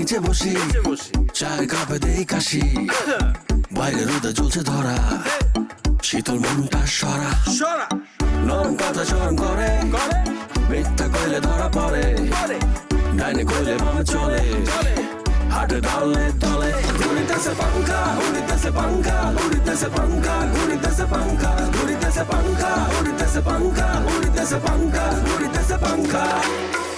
নিচে বসি চায়ের কাপে দেই কাশি বাইরে রোদে চলছে ধরা শীতল মনটা সরা নরম কথা চরম করে মিথ্যা কইলে ধরা পড়ে ডাইনে কইলে বামে চলে হাটে দলে দলে ঘুরিতেছে পাঙ্খা উড়িতেছে পাঙ্খা উড়িতেছে পাঙ্খা ঘুরিতেছে পাঙ্খা ঘুরিতেছে পাঙ্খা উড়িতেছে পাঙ্খা উড়িতেছে পাঙ্খা ঘুরিতেছে পাঙ্খা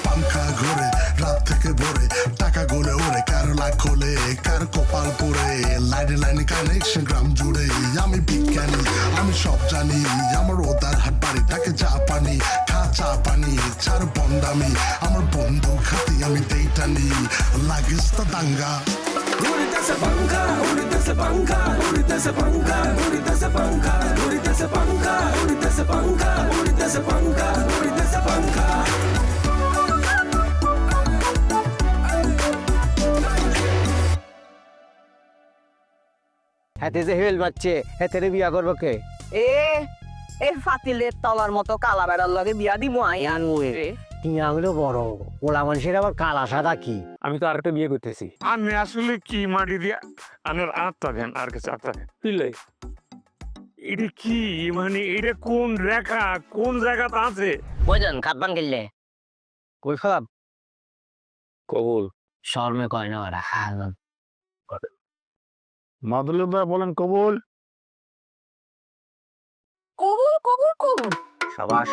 পাঙ্খা ঘুরে রাত থেকে ভোরে টাকা গোলে ওরে কারো লাখ খোলে কার কপাল পরে লাইনে লাইনে কানেকশন গ্রাম জুড়ে আমি বিজ্ঞানী আমি সব জানি আমার ওদার হাট বাড়ি তাকে চা পানি খা চা পানি ছাড় বন্ডামি আমার বন্ধু খাতি আমি দেইটানি লাগিস তা দাঙ্গা ঘুরিতেছে পাঙ্খা উড়িতেছে পাঙ্খা উড়িতেছে পাঙ্খা ঘুরিতেছে পাঙ্খা ঘুরিতেছে পাঙ্খা উড়িতেছে পাঙ্খা উড়িতেছে পাঙ্খা ঘুরিতেছে পাঙ্খা হাতে যে হেল মারছে হাতে বিয়া করবো কে? এ ফাতিলের তলার মতো কালা বেড়ার লগে বিয়া দিব আঙুলো বড় ওলা মানুষের আবার কালা সাদা কি? আমি তো আরেকটা বিয়ে করতেছি। আমি আসলে কি মাটি দিয়া আনার আত্মা দেন আর কিছু আত্মা দেন বুঝলে এটা কি মানে এটা কোন রেখা কোন জায়গাতে আছে? বুঝলেন খাতবান গেলে কই খারাপ কবুল শর্মে কয় না ওরা মাদুল্লাহ বলেন কবুল। কবুল কবুল কবুল সাবাস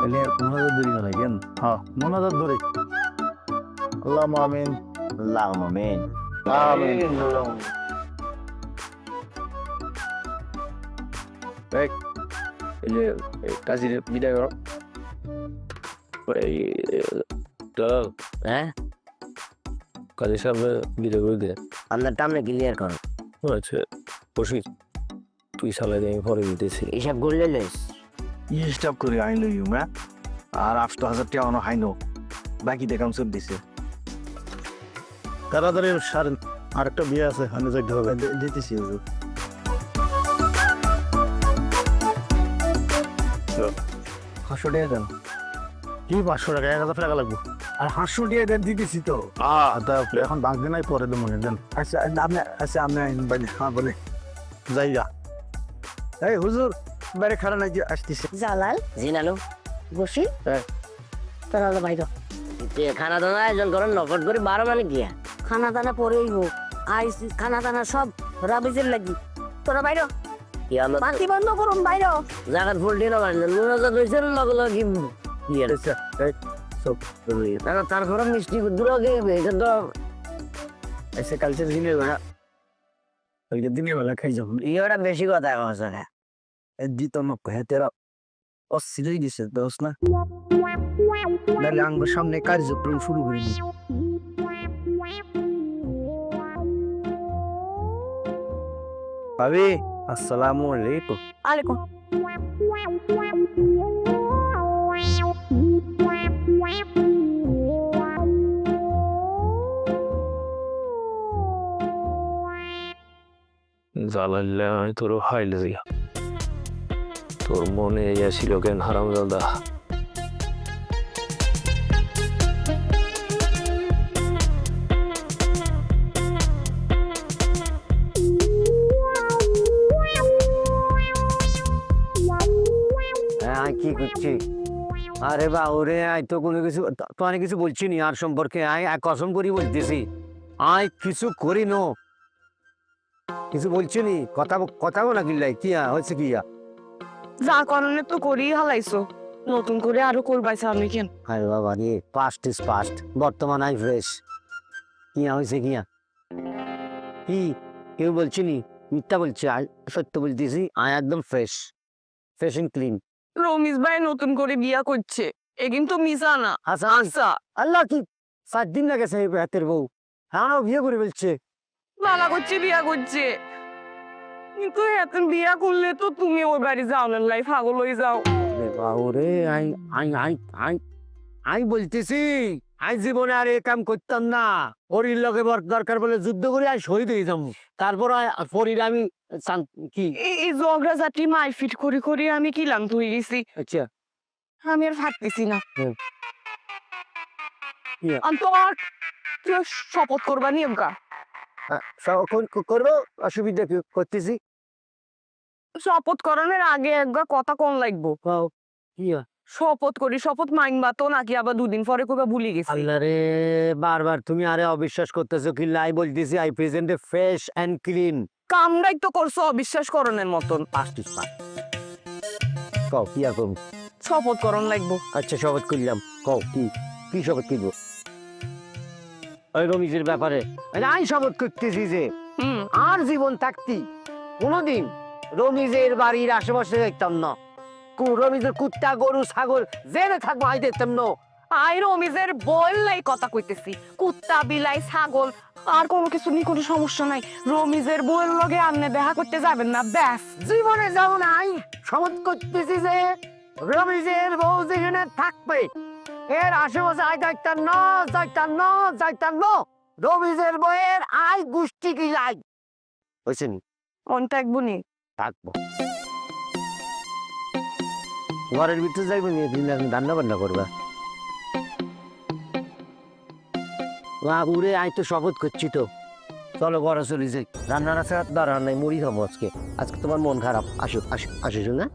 এলে মনোযোগ ধরি না কেন? হ্যাঁ মনোযোগ ধরে আল্লাহ আমিন আল্লাহ আমিন কাজী বিদায় করো। হ্যাঁ কাজী সাহেব বিদায় করে দে। আপনারটা আমরা ক্লিয়ার করো। আচ্ছা বসি তুই সালাই দিয়ে আমি পরে দিতেছি। এইসব করলে লইস স্টাফ করে আইলো ইউমা আর ৮০০০ টাকা অন হাইনো বাকি দেখাম সব দিছে তাড়াতাড়ি সারেন আরেকটা বিয়ে আছে আমি যাইতে হবে দিতেছি হুজুর। 500 টাকা দেন। কি 500 টাকা 1000 টাকা লাগবে আর ৫০০ টাকা দেন দিতেছি তো। এখন বাঁক দিন নাই পরে দেবো দেন আচ্ছা আপনি বলে হ্যাঁ বলে যাইয়া এই হুজুর বাইরে খাড়া নাই আসতেছে। জালাল জিনালো বসি হ্যাঁ। তোরা বাইর খানা দানা আয়োজন করেন নকট করে 12 মানে গিয়া খানা দানা পরেই হোক আইস খানা দানা সব রাবিজের লাগি তোরা বাইর কি আমরা বাতি বন্ধ করুন বাইর জাগাত ফুল দিয়ে না নুনজা দইছেন লগ লগ কি ইয়ে সব তারপরে মিষ্টি দূর আগে এটা তো এসে কালকে দিনের বেলা ওইটা দিনের বেলা খাই যাবো ইয়েটা বেশি কথা কথা দিত না হেতেরা অস্থিরই দিছে দোষ না নাহলে আমার সামনে কার্যক্রম শুরু করে দিই। ভাবি আসসালামু আলাইকুম। আলাইকুম জ্বালাইলে আমি তোর হাইলে যাই তোর মনে আসিল কেন হারাম দাদা? কি করছি? আরে বা ওরে আই তো কোনো কিছু তো অনেক কিছু বলছি নি আর সম্পর্কে আই কসম করি বলতেছি আই কিছু করি নো কিছু বলছি নি কথা কথা না কিল্লাই কি হয়েছে কি যা করণে তো করেই হালাইছো নতুন করে আরো করবাইছে আমি কেন? আরে বাবা রে পাস্ট ইজ পাস্ট বর্তমান আই ফ্রেশ কি হয়েছে কি কেউ বলছি নি মিথ্যা বলছি আই সত্য বলতেছি আই একদম fresh fresh and clean. Ramiz ভাই নতুন করে বিয়া করছে এ কিন্তু মিশা না আচ্ছা আচ্ছা আল্লাহ কি 7 দিন লাগেছে এই হাতের বউ হ্যাঁ বিয়ে করে বলছে বালা করছে বিয়া করছে কিন্তু এত বিয়া করলে তো তুমি ওই বাড়ি যাও না লাই পাগল হয়ে যাও। বাবুরে I I I I I বলতেছি আই জীবনে আর এই কাম করতাম না ওরির লগে দরকার বলে যুদ্ধ করে আই শহীদ হয়ে যাবো তারপর পরির আমি কি এই ঝগড়া জাতি মারপিট করে করে আমি কি লাম তুই গেছি আচ্ছা আমি আর ফাটতেছি না। তোমার শপথ করবা নিয়ম কা করবো, অসুবিধা কি করতেছি? শপথ করানোর আগে একবার কথা কোন লাগবো কি হয়? শপথ করি শপথ মাইনবা তো নাকি আবার দুদিন পরে কবে ভুলে গেছি আল্লাহ রে, বারবার তুমি আরে অবিশ্বাস করতেছো কি? লাই বলতেছি I present a fresh and clean. কামরাই তো করছো অবিশ্বাস করণের মতন পাঁচটি পাঁচ কও কি আর করবো? শপথ করণ লাগবো আচ্ছা শপথ করলাম, কও কি কি শপথ করবো? ওই রমিজের ব্যাপারে আমি শপথ করতেছি যে হুম আর জীবন থাকতি কোনোদিন রমিজের বাড়ির আশেপাশে দেখতাম না। রমিজের কুত্তা গরু ছাগল জেনে থাকবো আই দেখতাম না। আই রমিজের বললাই কথা কইতেছি কুত্তা বিলাই ছাগল আর কোনো কিছু নিয়ে কোনো সমস্যা নাই রমিজের বউয়ের লগে আপনি দেখা করতে যাবেন না ব্যাস জীবনে যাও নাই শপথ করতেছি যে রমিজের বউ যেখানে থাকবে এর আশেপাশে আই দেখতাম না, যাইতাম না, যাইতাম না। রমিজের বউয়ের আই গোষ্ঠী কি লাই হয়েছেন মনটা একবুনি থাকবো। ঘরের ভিতরে যাইবো নিয়ে দিন রান্না বান্না করবা। উড়ে আই তো শপথ করছি তো, চলো ঘরে চলে যাই। রান্নার আছে দরকার নাই, মুড়ি খাবো আজকে। আজকে তোমার মন খারাপ, আসো আসো আসো না।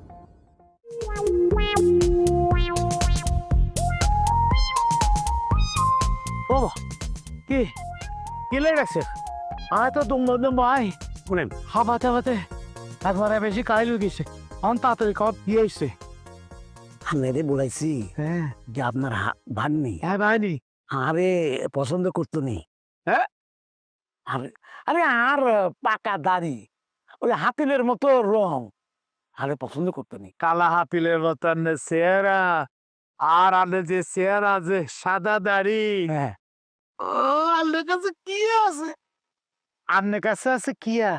ও কি কি লেগেছে? আয় তো দুম দুম আয় শুনেন হাবাতে হাবাতে একবারে বেশি কাইল গেছে। অন তাড়াতাড়ি কপ দিয়ে এসছে। আপনারে বলাইছি হ্যাঁ যে আপনার ভান নেই, হ্যাঁ ভাইনি আরে পছন্দ করতো নেই। হ্যাঁ? আরে আর পাকা দাড়ি, ওই হাতিলের মতো রং, আরে পছন্দ করতো নেই। কালা হাতিলের মতন চেহারা আর আলে যে চেহারা যে সাদা দাড়ি। হ্যাঁ ও আলের কাছে কি আছে? আপনার কাছে আছে কিয়া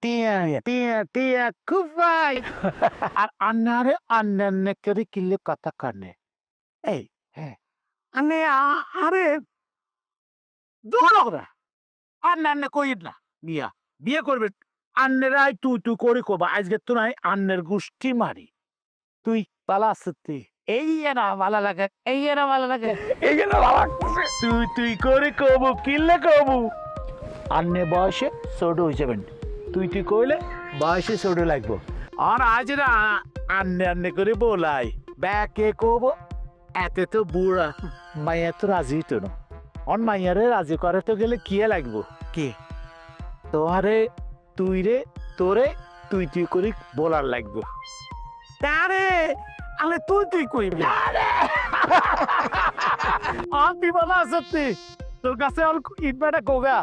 টিয়া টিয়া টিয়া খুব ভাই। আর আন্নারে আন্নার করে কিলে কথা কানে এই হ্যাঁ আনে আরে দৌড়া আন্নার কই না বিয়া বিয়ে করবে আন্নেরাই তুই তুই করে কবা আজকে তো নাই আন্নের গোষ্ঠী মারি তুই পালা সত্যি এই না ভালো লাগে এই না ভালো লাগে এই না ভালো লাগছে তুই তুই করে কবু কিলে কবু আন্নে বয়সে ছোট হয়ে যাবেন তুই তুই কইলে বয়সে ছোট লাগবো আর আজ না আন্নে আন্নে করে বলাই ব্যাকে কব এতে তো বুড়া মাইয়া তো রাজি তো না অন মাইয়ারে রাজি করে তো গেলে কি লাগবো কি তোহারে তুই রে তোরে তুই তুই করে বলার লাগবো তারে আলে তুই তুই কইবি আমি বলা সত্যি তোর কাছে আর ইটবাটা কোগা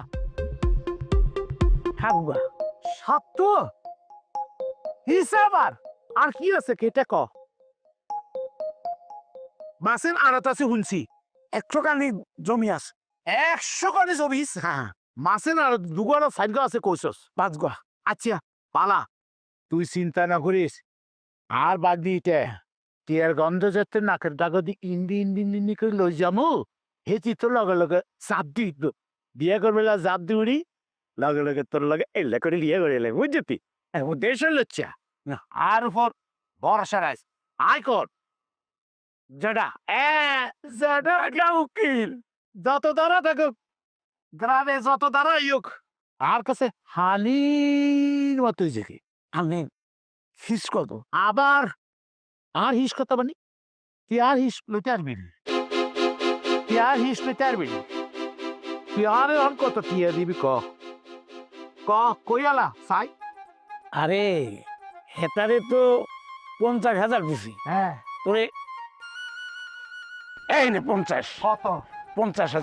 খাববা সত্য হিসাব আর কি আছে কেটে ক বাসের আড়ত আছে শুনছি 100 কানি জমি আছে 100 কানি জমি হ্যাঁ মাসের আর দুগোয়া সাইড গা আছে কইছস 5 গা আচ্ছা পালা তুই চিন্তা না করিস আর বাদ দিতে টিয়ার গন্ধ যাতে নাকের ডাগদি ইন্দি ইন্দি ইন্দি করে লই যামু হেতি তো লগে লগে চাপ দিই বিয়ে করবে চাপ দিউরি লগে লগে তোর লগে এলে করে বিয়ে করে এলে বুঝছি দেশ লচ্ছা আর উপর ভরসা রাইস আয় কর জডা জডা উকিল যত দ্বারা দেখো গ্রামে যত দ্বারা ইউক আর কাছে হালির মতোই দেখি হালি হিস কত আবার আর হিস কত মানে তুই আর হিস লইতে পারবি তুই আর হিস লইতে পারবি তুই আর অন কত টিয়া দিবি ক কইয়ালা সাই আরে হেতারে তো 50,000 দিছি। হ্যাঁ তোরে এই নে 50 কত 50,000।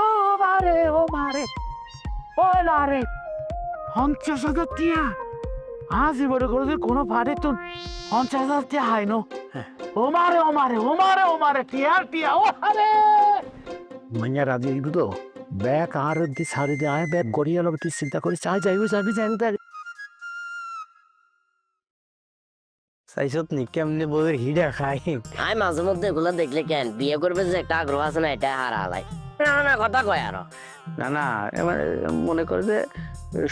ও মারে ও লারে 50,000 টিয়া আজ বড় করে কোনো ভাড়ে তো 50,000 টিয়া হয় না ও মারে টিয়া ও আরে মাইয়া রাজি হইব তো ব্যাগ আর দি সারি দে আয় ব্যাগ গড়িয়া লবে তুই চিন্তা করিস চাই যাইব যাবি যাই চাইছত নি কেমনে বউয়ের হিডা খাই আমি মাঝে মধ্যে এগুলো দেখলে কেন বিয়ে করবে যে একটা আগ্রহ আছে না এটা হারা হালাই না কথা কয় আরো না না এবার মনে করে যে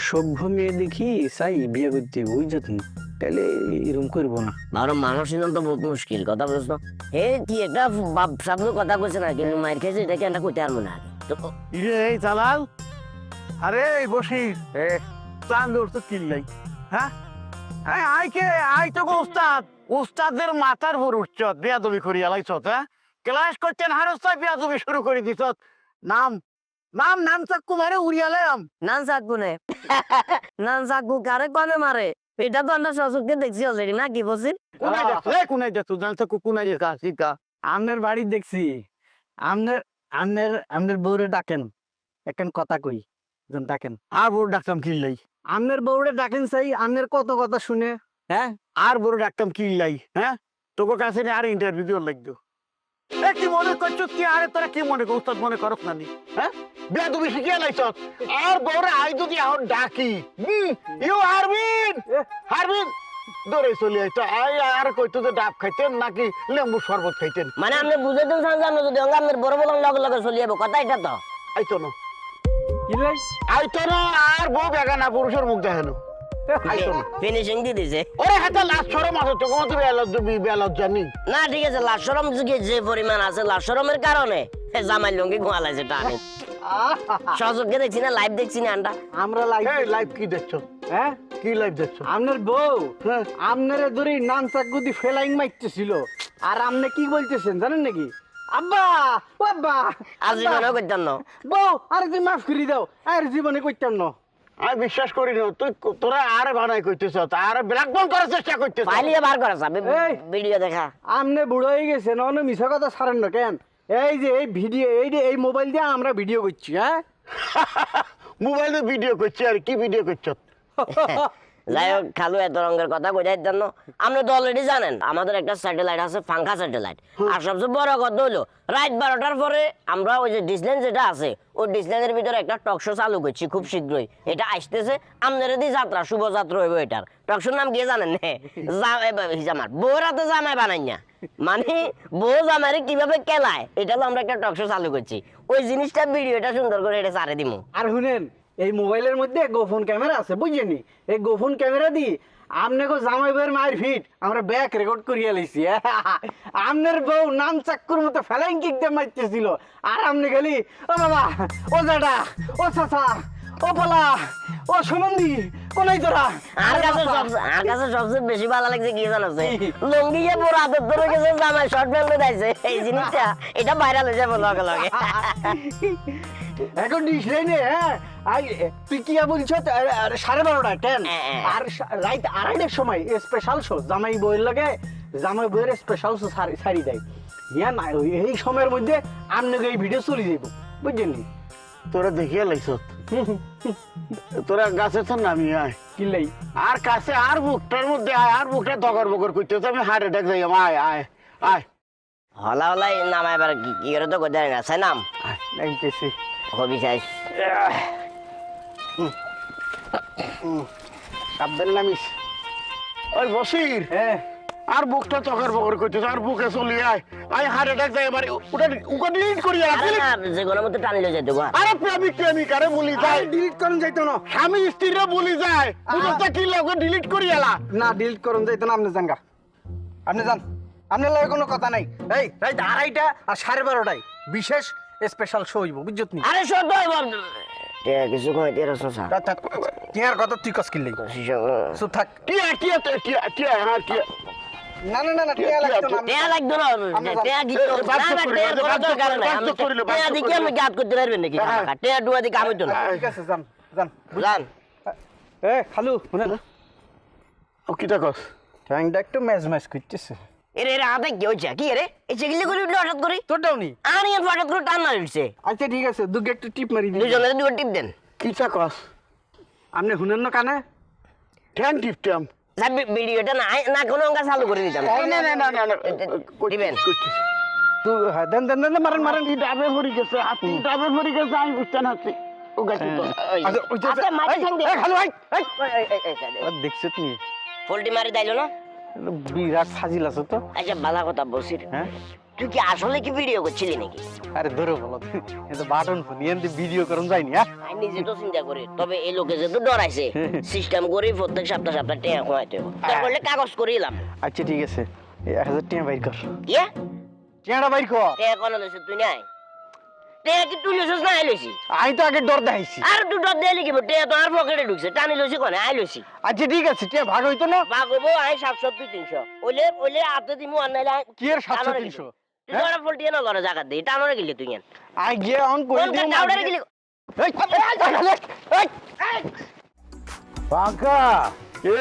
সভ্য মেয়ে দেখি চাই বিয়ে করতে বুঝছত নি তাহলে এরকম করবো না বারো মানুষ চিনন তো বহুত মুশকিল কথা বুঝতো হে কি একটা বাপ সামনে কথা কইছে না কিন্তু মায়ের খেয়েছে এটা কেন কইতে পারবো না তো এই জালাল আরে এই বসির চান দৌড় তো কিনলাই হ্যাঁ আই তো উস্তাদ উস্তাদের মাথার ভর উঠছ বেয়াদবি করি আলাইছ হ্যাঁ ক্লাস করছেন হারস্তায় বেয়াদবি শুরু করে দিছ নাম চাক্কু মারে উড়িয়ালাম নান সাকু নে নান সাকু কারে কনে মারে এটা তো আমরা সচককে দেখছি অলরেডি না কি বলছিস কোনাই যা তুই জানতে কোনাই যা শিকা আমনের বাড়ি দেখছি আমনের বউরে ডাকেন এখন কথা কই ডাকেন আর বড় ডাকতাম কিনলাই আমনের বউরে ডাকেন চাই আমনের কত কথা শুনে হ্যাঁ আর বড় ডাকতাম কিনলাই হ্যাঁ তোকে কাছে আর ইন্টারভিউ দিয়ে লাগতো কি মনে করছো কি আরে তোরা কি মনে কর উস্তাদ মনে করস না নি হ্যাঁ বিয়া তুমি শিখিয়ে লাইছ আর বড় আই যদি এখন ডাকি ইউ হারবিন দৌড়ে চলে আইতো আই আর কইতো যে ডাব খাইতেন নাকি লেম্বু শরবত খাইতেন মানে আপনি বুঝাইতেন জানো যদি আমাদের বড় বড় লগে লগে চলে যাবো কথা এটা তো আইতো না আইতো না আর বউ বেগানা পুরুষের মুখ দেখানো আইতো না ফিনিশিং দিয়ে দিছে ওরে হাতে লাশ ছড়ো মাছ তো কত বেলজ জানি না ঠিক আছে লাশ শরম যে পরিমাণ আছে লাশ শরমের কারণে জামাই লঙ্গি ঘুমালাইছে টানে সচককে দেখছি না লাইভ দেখছি না আন্ডা আমরা লাইভ কি দেখছো হ্যাঁ কি লাইভ দেখছো আমনের বউ আমনের ধরে নাম চাকুদি ফেলাইং মারতেছিল আর আমনে কি বলতেছেন জানেন নাকি আব্বা ও আব্বা আর জীবনেও করতাম না বউ আরে তুই মাফ করে দাও আর জীবনে করতাম না আমি বিশ্বাস করি না তুই তোরা আরে বানাই কইতেছ আর ব্ল্যাকমেল করার চেষ্টা করতেছ ফাইলিয়ে বার করা যাবে ভিডিও দেখা আমনে বুড়ো হয়ে গেছে না মিছা কথা ছাড়েন না কেন এই যে এই ভিডিও এই মোবাইল দিয়ে আমরা ভিডিও করছি হ্যাঁ মোবাইলে ভিডিও করছি আর কি ভিডিও করছ যাই হোক খালু এত রঙের কথা বোঝাই জন্য আপনি তো অলরেডি জানেন আমাদের একটা স্যাটেলাইট আছে ফাঙ্কা স্যাটেলাইট আর সবচেয়ে বড় কথা হলো রাত 12টার পরে আমরা ওই যে ডিসল্যান্ড যেটা আছে ওই ডিসল্যান্ডের ভিতরে একটা টক শো চালু করছি খুব শীঘ্রই এটা আসতেছে আমাদের দি যাত্রা শুভ যাত্রা হইব এটার টক শোর নাম কি জানেন জামার বউর হাতে জামাই বানাই না মানে বউ জামাইরে কিভাবে কেলায় এটা তো আমরা একটা টক শো চালু করছি ওই জিনিসটা ভিডিওটা সুন্দর করে এটা ছাড়ে দিমু আর শুনেন এই মোবাইলের মধ্যে গোপন ক্যামেরা আছে বুঝছেনি এই গোপন ক্যামেরা দি আমনে গো জামাই বউয়ের মায়ের ফিট আমরা ব্যাক রেকর্ড করিয়া লইছি আমনের বউ নাম চাক্কুর মতো ফ্লাইং কিক দিয়ে মারতেছিল আর আমনে খালি ও বাবা ও জাডা ও চাচা ও পালা ও সুমন্দি কোনাই তোরা আর কাছে সবচেয়ে বেশি ভালো লাগছে কি জানো লঙ্গিয়ে পুরো আদর ধরে গেছে জামাই শর্ট ফেলতে দিয়েছে এই জিনিসটা এটা ভাইরাল হয়ে যাবে লগে লগে এখন ডিসলাইনে হ্যাঁ তুই কি বলছ 12:30 10 আর রাত 2:30টার সময় স্পেশাল শো জামাই বউয়ের লাগে জামাই বউয়ের স্পেশাল শো ছাড়ি দেয় ইয়া না এই সময়ের মধ্যে আমনে এই ভিডিও চলে যাইব বুঝছেন নি তোরা দেখিয়ে লাইছ তোরা গাছে তো নামি আয় কিলাই আর কাছে আর বুকটার মধ্যে আয় আর বুকটা দগর বগর করতেছ আমি হার্ট অ্যাটাক যাই আয় আয় আয় হলা হলাই নামাই এবার কি করে তো কই জানি না সাই নাম নাইতেছি হবি চাই সাবধানে নামিস ওই বসির হ্যাঁ আর বুকটা দগর বগর করতেছ আর বুকে চলি আয় আয় হার্ট অ্যাটাক যাই এবারে ওটা ওকে ডিলিট করি যে কোনো মতো টানিলে যেতে গো আরে প্রেমিক আরে বলি যায় ডিলিট করুন যাইতো না স্বামী স্ত্রীরা বলি যায় বুঝতে কি লাগে ডিলিট করি এলা না ডিলিট করুন যাইতো না আপনি জানগা আপনি জান আপনার লাগে কোনো কথা নাই এই রাত 2:30 আর 12:30টায় বিশেষ স্পেশাল শো হইব বুঝছত নি আরে শোন তো কিছু কই তেরা সসা টিয়ার কথা তুই কস কিনলি চুপ থাক টিয়া না না না টিয়া লাগতো না টেয়া লাগতো না টেয়া কি তো না টেয়া কোনো দরকার নাই আমি টেয়া দিকে আমি গাত করতে পারবেন নাকি টেয়া ডুয়া দিকে আমি তো না ঠিক আছে জান জান জান এ খালু শুনে না ও কিটা কস ঠ্যাংটা একটু ম্যাচ করতেছে এরে আদা কি হচ্ছে কি রে এই চেগলি করে উঠলো হঠাৎ করে তোরটাও নি আরে হঠাৎ করে টান মারি উঠছে আচ্ছা ঠিক আছে দুগে একটু টিপ মারি দিই দুজনে দুটো টিপ দেন কিটা কস আপনি শুনেন না কানে ঠ্যাং টিপটাম স্যার ভিডিওটা না না কোনো অঙ্কা চালু করে দিতাম না দিবেন তুই দেন দেন দেন মারেন মারেন কি ডাবে ভরি গেছে হাতি ডাবে ভরি গেছে আমি বুঝতে না ও গাছি তো আচ্ছা ওই যে আচ্ছা মারি খান দে খালু ভাই এই দেখছিস নি পোল্টি মারি দাইলো না বিরাট ফাজিল আছে তো। আচ্ছা ভালো কথা বলছিস, হ্যাঁ তুই কি আসলে কি ভিডিও করছিলি নাকি? আরে ধরো বলো, এটা বাটন ফোন এনতে ভিডিও করুন যায়নি। হ্যাঁ আমি নিজে তো চিন্তা করি, তবে এই লোকে যে তো ডরাইছে সিস্টেম করে প্রত্যেক সপ্তাহ টেয়া খোয়াইতে হবে। তার বললে কাগজ করিলাম। আচ্ছা ঠিক আছে, 1000 টাকা বাইর কর। ইয়া টাকাটা বাইর কর। টেয়া কোন লইছিস তুই নাই? টেয়া কি তুই লইছিস না আই লইছি? আমি তো আগে ডর দেখাইছি। আর তুই ডর দিলি কি? টেয়া তো আর পকেটে ঢুকছে, টানি লইছি কোনে? আই লইছি। আচ্ছা ঠিক আছে, টাকা ভাগ হইতো না? বাগবো আই 700 তুই 300 ওইলে ওইলে আতে দিমু আর নাইলে কি এর 700 300? তুই ধরা ফলটিয়ে না লড়া জায়গা দে টানরে গিলি তুই এন আই গিয়ে অন করে কোন দিই। কাউডারে গিলি ফাঁকা কে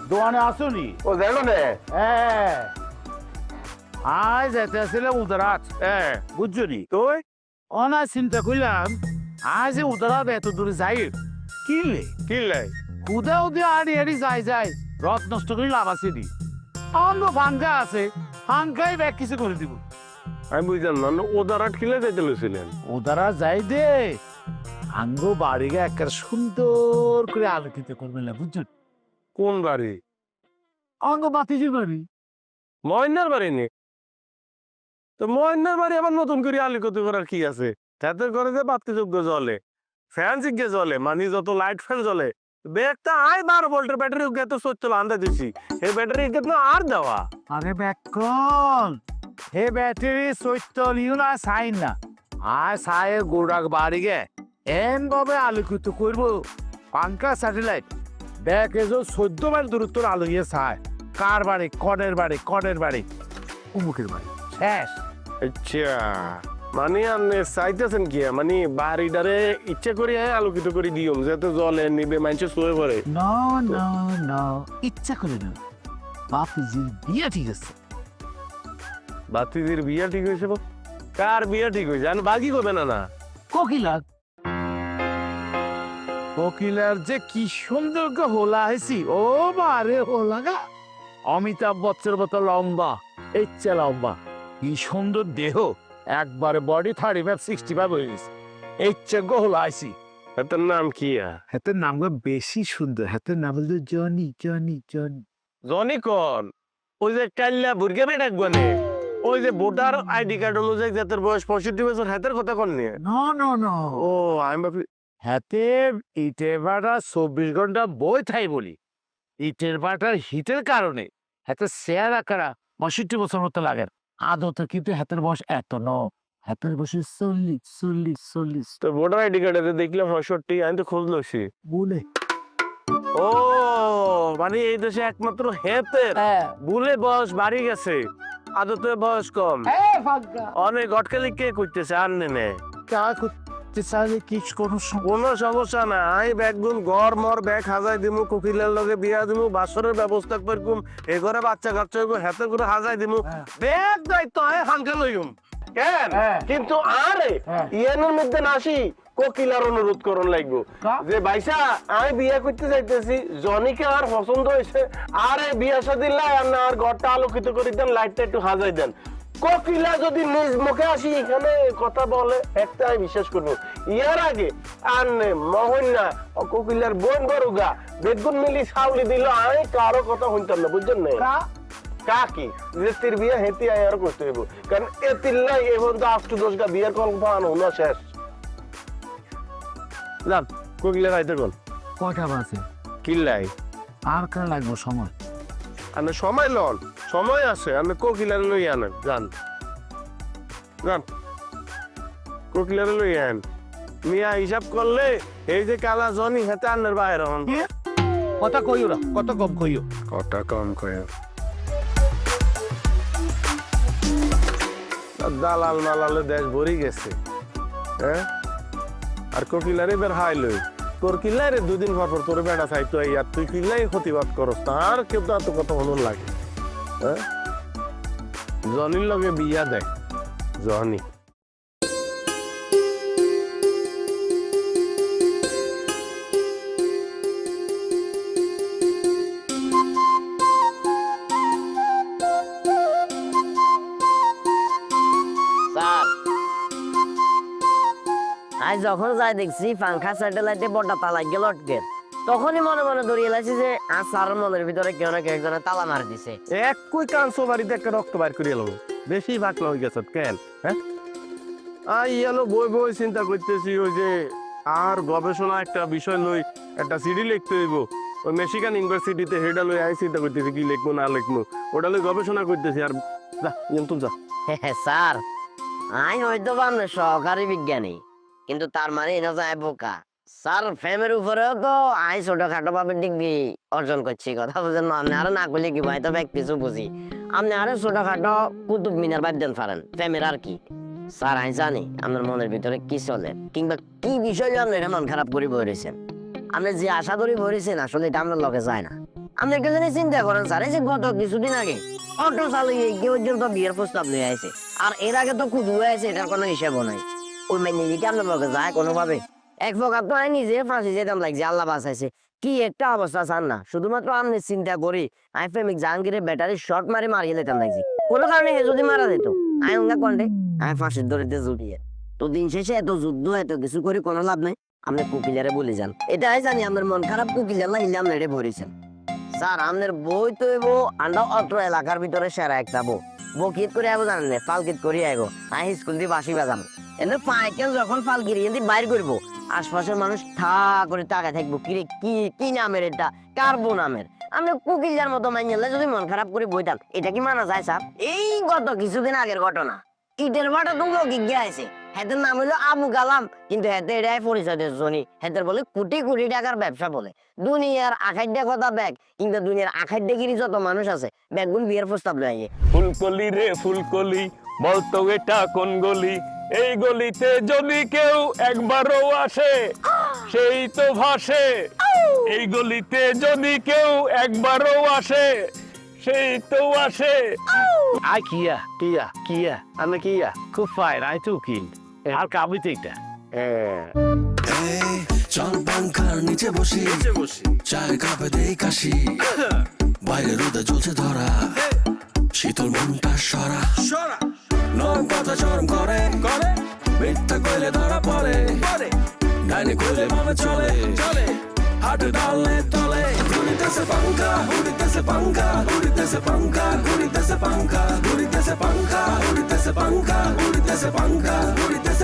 দোকানে আসুনি? ও দেখো নে হ্যাঁ আজ যেতে আসলে উদারাত, হ্যাঁ বুঝছো নি তুই? অনা চিন্তা করলাম আজ উদারাত এত দূরে যাই কিনলে কিনলে উদা উদে আড়ি আড়ি যাই রথ নষ্ট করে লাভ আছে নি। অন্য ফাঙ্কা আছে, ফাঙ্কাই ব্যাগ কিছু করে দিব। আমি বুঝলাম না, ওদারাট কিনলে যেতে লইছিলেন। ওদারা যাই দে আঙ্গ বাড়িকে একটা সুন্দর করে আলোকিত করবে না, বুঝছো? কোন বাড়ি? অঙ্গ বাতিজির বাড়ি। ময়নার বাড়ি নি? তো ময়নার বাড়ি আবার নতুন করে আলিকতি করার কি আছে? তাতে করে যে বাতিযোগ্য জ্বলে, ফ্যান জিজ্ঞে জ্বলে, মানে যত লাইট ফ্যান জ্বলে। ব্যাগটা আয় 12 ভোল্টের ব্যাটারি তো 14 আন্দা দিছি, এই ব্যাটারি কিন্তু আর দেওয়া। আরে ব্যাকল হে ব্যাটারি চৈত্য লিও না সাইন না আয় সায়ে গোড়াক বাড়ি গে এন ভাবে আলোকিত করবো পাঙ্কা স্যাটেলাইট ব্যাগ এজো 14 মাইল দূরত্বর আলো ইয়ে সায় কার বাড়ি কনের বাড়ি উমুকের বাড়ি শেষ। আচ্ছা, মানে আপনি চাইতেছেন কি, মানে বাড়িটারে ইচ্ছে করে আলোকিত করে দিও যাতে জলে নিবে মানুষ শুয়ে পড়ে? না না না ইচ্ছা করে না, বাপিজির বিয়ে ঠিক আছে। বাতিজির বিয়া ঠিক হয়েছে? কার বিয়া ঠিক হয়েছে? আমি বাকি করবে না না কোকিলার কোকিলার যে কি সুন্দর হোলা হয়েছি, ও বারে হোলা গা অমিতাভ বচ্চন মতো লম্বা, ইচ্ছা লম্বা, কি সুন্দর দেহ, একবারে বডি 35 65 হয়ে গেছে, ইচ্ছা হোলা আইসি। এটার নাম কি? হাতের নাম বেশি সুন্দর, হাতের নাম হলো জনি জনি জনি। জনি কোন? ওই যে কাল্লা বুর্গে বেটাক বনে, ওই যে ভোটার আইডি কার্ড অনুযায়ী যাদের বয়স 65 বছর, হাতের কথা কোন নিয়ে? না না না, ও আমি ভাবি হাতে ইটের ভাটা 24 ঘন্টা বই থাই বলি, ইটের ভাটার হিটের কারণে হাতে শেয়ার আকারা 65 বছর মতো লাগে। আদতে কিন্তু হাতের বয়স এত ন, হাতের বয়স 40 তো ভোটার আইডি কার্ডে দেখলাম 65, আমি তো খোঁজ লইছি। বলে। ও মানে এই দেশে একমাত্র হেতের বুলে বয়স বাড়ি গেছে, আদতে বয়স কম। অনেক গটকালি কে করতেছে আর নেনে কোনো সমস্যা না, আমি ব্যাগগুন ঘর মর ব্যাগ হাজাই দিমু, কোকিলের লগে বিয়া দিমু, বাসরের ব্যবস্থা করকুম, এ ঘরে বাচ্চা কাচ্চা হাতে করে হাজাই দিমু, ব্যাগ দায়িত্ব হয় হাঙ্কা লইম কেন? কিন্তু আরে ইয়ানের মধ্যে নাসি কোকিলার অনুরোধ করন লাগবো যে ভাইসা আমি বিয়ে করতে যাইতেছি, জনিকে আর পছন্দ হয়েছে, আরে বিয়া শাদী লাই আর ঘরটা আলোকিত করে দেন, লাইটটা একটু হাজাই দেন। কোকিলা যদি নিজ মুখে আসি এখানে কথা বলে একটা আমি বিশ্বাস করবো। ইয়ার আগে আর মহন না কোকিলার বোন বড়ুগা বেগুন মিলি ছাউলি দিল, আমি কারো কথা শুনতাম না, বুঝছেন না? কাকি যে তির বিয়ে হেতি আর করতে হইব, কারণ এ তিল্লাই এখন তো 8-10 গা বিয়ের কল্পনা না শেষ। যান কোকিলা রাইতে বল কয়টা বাজে? কিল্লাই আর কার লাগবো সময়? আমি সময় লন, সময় আছে, আমি কোকিলার লই আনেন, যান যান কোকিলার লই আন। মিয়া হিসাব করলে এই যে কালা জনি হেতে আন্নার বাইরে হন। কথা কইও না, কত কম কইও, কথা কম কয়ে দালাল মালালে দেশ ভরি গেছে। হ্যাঁ আর কোকিলারে বের হাই লই, তোর কিল্লাই রে 2 দিন পর পর তোর বেড়া চাইতো, আর তুই কিল্লাই ক্ষতিবাদ করস, তার কেউ তো এত কথা মন লাগে। হ্যাঁ জনির লগে বিয়া দেয় জনি। আজ যখন যাই দেখছি পাঙ্খা স্যাটেলাইটে বড়টা তালাই গেল অটকে, তখনই মনে মনে ধরিয়ে লাগছে যে আর স্যার মনের ভিতরে কেউ না কেউ একজনে তালা মারি দিছে। এক কই কানসো বাড়িতে একটা রক্ত বাইর করে এলো, বেশি ভাগ হয়ে গেছে কেন? হ্যাঁ এলো বই বই চিন্তা করতেছি ওই যে আর গবেষণা একটা বিষয় লই একটা সিডি লিখতে হইব, ওই মেক্সিকান ইউনিভার্সিটিতে হেডা লই আই চিন্তা করতেছি কি লিখবো না লিখবো, ওটা লই গবেষণা করতেছি। আর যা তুই যা। স্যার আই হয়তো আপনার সহকারী বিজ্ঞানী, কিন্তু তার মানে এটা যায় বোকা। স্যার ফেমের উপরেও তো আই ছোটখাটো ভাবে ডিগ্রি অর্জন করছি, কথা বুঝেন না? আপনি আরো না করলে কি ভাই, তবে কিছু বুঝি। আপনি আরো ছোটখাটো কুতুব মিনার বাদ দেন পারেন, ফেমের আর কি। স্যার আই জানি আপনার মনের ভিতরে কি চলে, কিংবা কি বিষয় আপনি এটা মন খারাপ করে বলেছেন। আপনি যে আশা করি বলেছেন আসলে এটা আপনার লগে যায় না। আপনি একটা জিনিস চিন্তা করেন স্যার, এই যে গত কিছুদিন আগে অটো চালিয়ে কি পর্যন্ত বিয়ের প্রস্তাব নিয়ে আসে, আর এর আগে তো খুদ হয়ে আছে, এটার কোনো হিসাবও নাই। ওই মেয়ে নিজেকে আপনার লগে যায় কোনোভাবে? এক প্রকার তো আমি নিজে ফাঁসি যেতাম লাগছে, আল্লাহ বাঁচাইছে। কি একটা অবস্থা চান না, শুধুমাত্র আমি চিন্তা করি আমি প্রেমিক জাহাঙ্গীরের ব্যাটারি শর্ট মারিয়ে লেতাম লাগছি। কোনো কারণে হে যদি মারা যেত আমি ওঙ্গা কন্ডে আমি ফাঁসির দড়িতে জুড়িয়ে। তো দিন শেষে এত যুদ্ধ এত কিছু করে কোনো লাভ নেই। আপনি কুকিলারে বলে যান, এটাই জানি আপনার মন খারাপ কুকিলার লাগিলে আপনি এটা ভরেছেন। স্যার আপনার বই তো এবো আন্ডা অত্র এলাকার ভিতরে সেরা একটা বউ কিত করে আইবো জানেন না, ফালকিত করে আইবো। আমি স্কুল দিয়ে বাসি বাজাম, এনে পাইকেন যখন ফালকিরি এনে বাইর করবো, আশপাশের মানুষ ঠা করে তাকায় থাকবো, কিরে কি কি নামের এটা, কার বউ নামের। আমি কুকিলার মতো মাইনে যদি মন খারাপ করে বইতাম, এটা কি মানা যায় স্যার? এই গত কিছুদিন আগের ঘটনা, ইটের বাটা তো লৌকিক গিয়েছে, হেতের নাম হলো আবু কালাম, কিন্তু হেতে এটাই পরিচয় জনি, হেতের বলে কোটি কোটি টাকার ব্যবসা বলে। দুনিয়ার আখাইডা কথা ব্যাগ, কিন্তু দুনিয়ার আখাইডা গিরি যত মানুষ আছে ব্যাগগুন বিয়ের প্রস্তাব লয়ে। ফুলকলি রে ফুলকলি, বলতো এটা কোন গলি? এই গলিতে যদি কেউ একবারও আসে সেই তো ভাসে। এই গলিতে যদি কেউ একবারও আসে সেই তো আসে। আই কিয়া কিয়া কিয়া আমি কিয়া খুব ফাইন, আই তো কি আর কাবিতে এটা। এই চল পাঙ্খার নিচে বসি, চায়ের কাপে দেই কাশি, বাইরে রোদে জ্বলছে ধরা, শীতল মনটা সরা, নরম কথা চরম করে, মিথ্যা কইলে ধরা পড়ে, ডাইনি কইলে ভাবে চলে, হাটে ডালে তলে, ঘুরিতেছে পাঙ্খা, ঘুরিতেছে পাঙ্খা, ঘুরিতেছে পাঙ্খা, ঘুরিতেছে পাঙ্খা, ঘুরিতেছে পাঙ্খা, ঘুরিতেছে পাঙ্খা, ঘুরিতেছে পাঙ্খা, ঘুরিতেছে